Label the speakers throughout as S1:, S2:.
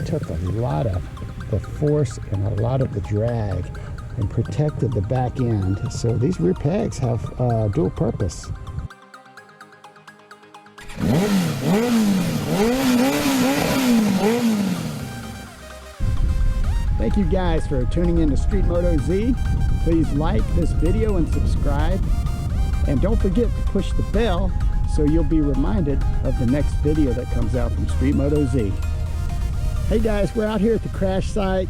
S1: it took a lot of the force and a lot of the drag and protected the back end. So these rear pegs have dual purpose. Thank you guys for tuning in to StreetMotoZ. Please like this video and subscribe. And don't forget to push the bell so you'll be reminded of the next video that comes out from StreetMotoZ. Hey guys, we're out here at the crash site.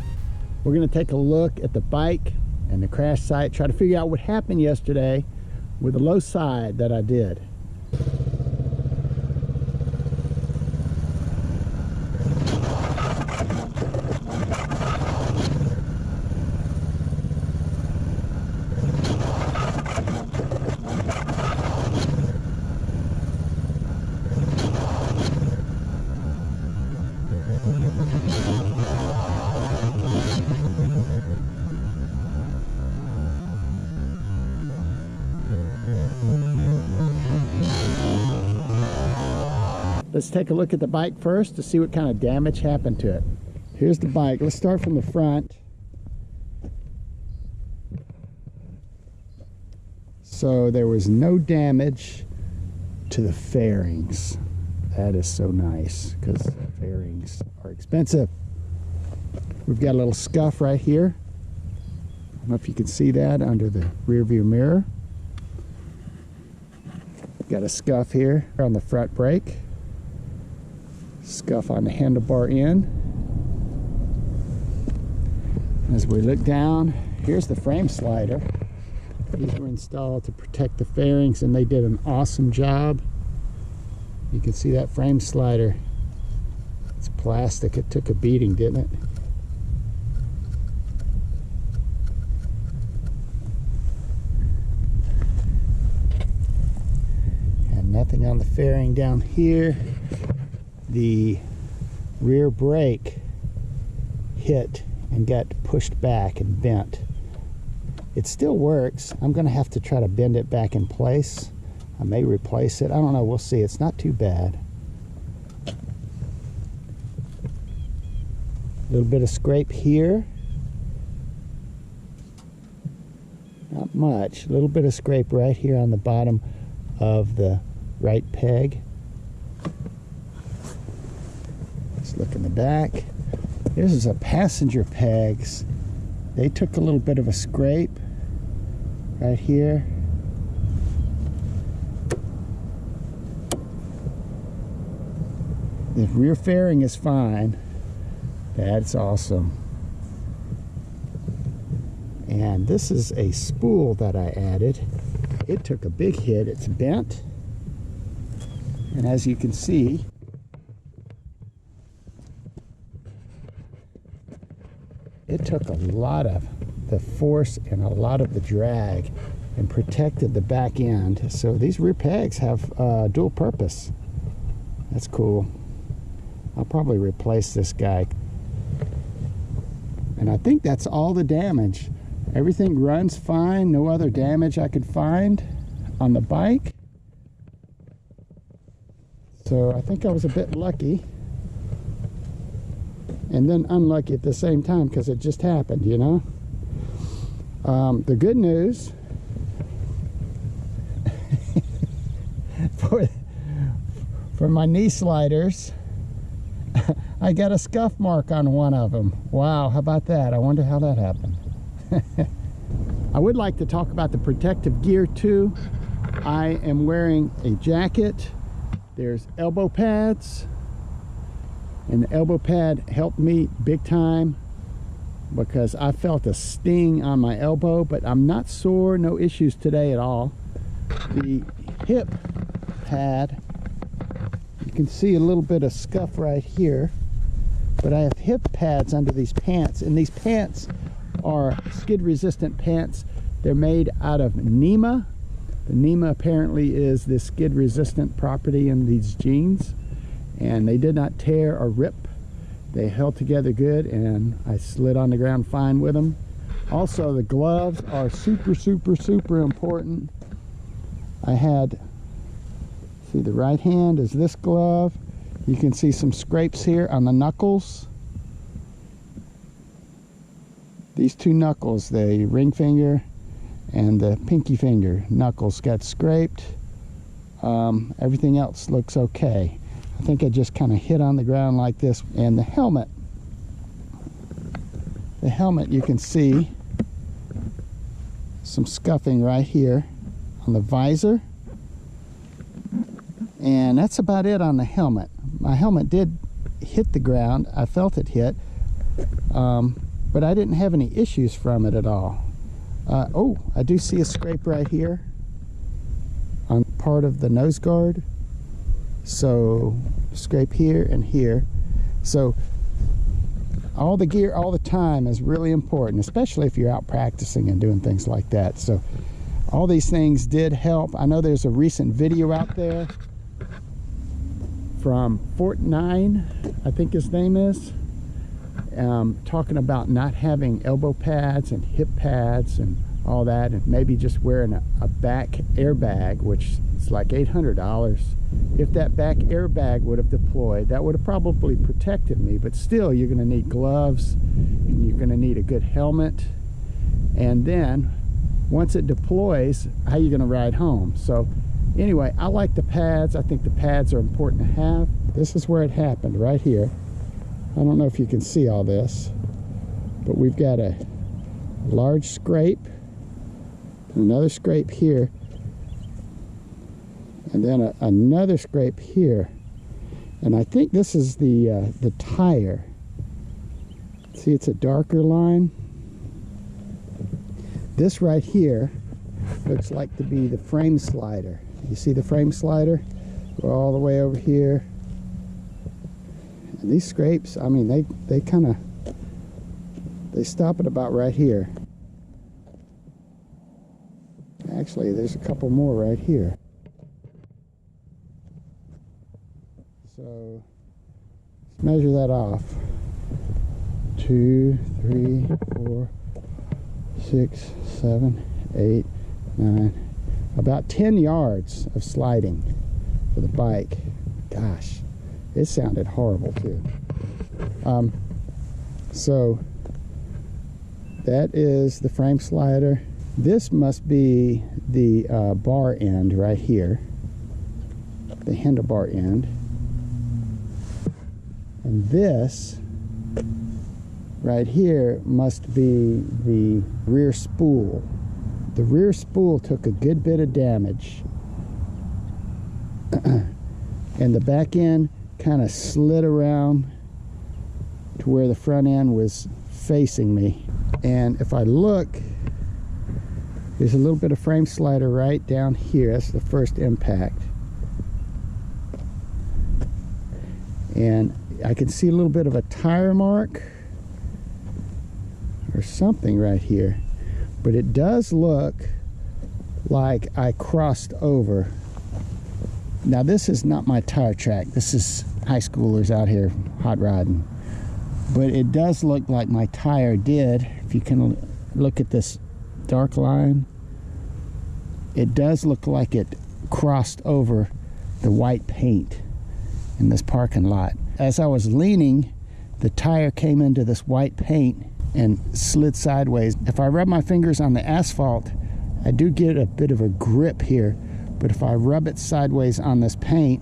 S1: We're going to take a look at the bike and the crash site, try to figure out what happened yesterday with the low side that I did. Let's take a look at the bike first to see what kind of damage happened to it. Here's the bike. Let's start from the front. So there was no damage to the fairings. That is so nice because fairings are expensive. We've got a little scuff right here. I don't know if you can see that under the rear view mirror. Got a scuff here on the front brake. Scuff on the handlebar end. As we look down, here's the frame slider. These were installed to protect the fairings and they did an awesome job. You can see that frame slider. It's plastic. It took a beating, didn't it? And nothing on the fairing down here. The rear brake hit and got pushed back and bent. It still works. I'm going to have to try to bend it back in place. I may replace it. I don't know. We'll see. It's not too bad. A little bit of scrape here. Not much. A little bit of scrape right here on the bottom of the right peg. Let's look in the back. This is a passenger pegs. They took a little bit of a scrape right here. The rear fairing is fine. That's awesome. And this is a spool that I added. It took a big hit. It's bent. And as you can see, it took a lot of the force and a lot of the drag and protected the back end. So these rear pegs have dual purpose. That's cool. I'll probably replace this guy. And I think that's all the damage. Everything runs fine. No other damage I could find on the bike. So I think I was a bit lucky. And then unlucky at the same time because it just happened, you know. The good news for my knee sliders, I got a scuff mark on one of them. Wow, how about that? I wonder how that happened. I would like to talk about the protective gear too. I am wearing a jacket. There's elbow pads. And the elbow pad helped me big time because I felt a sting on my elbow, but I'm not sore, no issues today at all. The hip pad, you can see a little bit of scuff right here, but I have hip pads under these pants, and these pants are skid resistant pants. They're made out of NEMA. The NEMA apparently is the skid resistant property in these jeans. And they did not tear or rip. They held together good, and I slid on the ground fine with them. Also, the gloves are super, super, super important. I had, see, the right hand is this glove. You can see some scrapes here on the knuckles. these two knuckles, the ring finger and the pinky finger knuckles, got scraped. Everything else looks okay. I think I just kind of hit on the ground like this. And the helmet, you can see some scuffing right here on the visor, and that's about it on the helmet. My helmet did hit the ground. I felt it hit, but I didn't have any issues from it at all. Oh, I do see a scrape right here on part of the nose guard. So scrape here and here. So all the gear all the time is really important, especially if you're out practicing and doing things like that. So all these things did help. I know there's a recent video out there from Fort9, I think his name is, talking about not having elbow pads and hip pads and all that, and maybe just wearing a back airbag, which is like $800. If that back airbag would have deployed, that would have probably protected me, but still you're going to need gloves and you're going to need a good helmet. And then once it deploys, how are you going to ride home? So anyway, I like the pads. I think the pads are important to have. This is where it happened, right here. I don't know if you can see all this, but we've got a large scrape, another scrape here, and then another scrape here. And I think this is the tire. See, it's a darker line. This right here looks like to be the frame slider. You see the frame slider? Go all the way over here. And these scrapes, I mean, they stop at about right here. Actually, there's a couple more right here. So let's measure that off. 2, 3, 4, 6, 7, 8, 9. About 10 yards of sliding for the bike. Gosh, it sounded horrible too. So that is the frame slider. This must be the bar end right here, the handlebar end. And this right here must be the rear spool. The rear spool took a good bit of damage. And the back end kind of slid around to where the front end was facing me. And if I look, there's a little bit of frame slider right down here. That's the first impact. And I can see a little bit of a tire mark or something right here. But it does look like I crossed over. Now this is not my tire track. This is high schoolers out here hot rodding. But it does look like my tire did. If you can look at this dark line, it does look like it crossed over the white paint in this parking lot. As I was leaning, the tire came into this white paint and slid sideways. If I rub my fingers on the asphalt, I do get a bit of a grip here, but if I rub it sideways on this paint,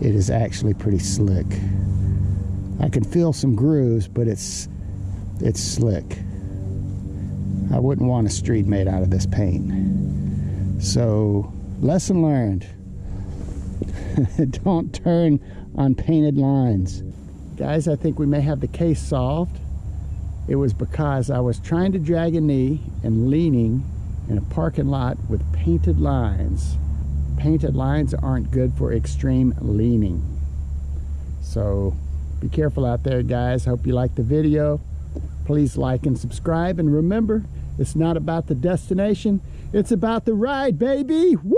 S1: it is actually pretty slick. I can feel some grooves, but it's slick. I wouldn't want a street made out of this paint. So, lesson learned. Don't turn on painted lines. Guys, I think we may have the case solved. It was because I was trying to drag a knee and leaning in a parking lot with painted lines. Painted lines aren't good for extreme leaning. So be careful out there, guys. Hope you liked the video. Please like and subscribe. And remember, it's not about the destination. It's about the ride, baby. Woo!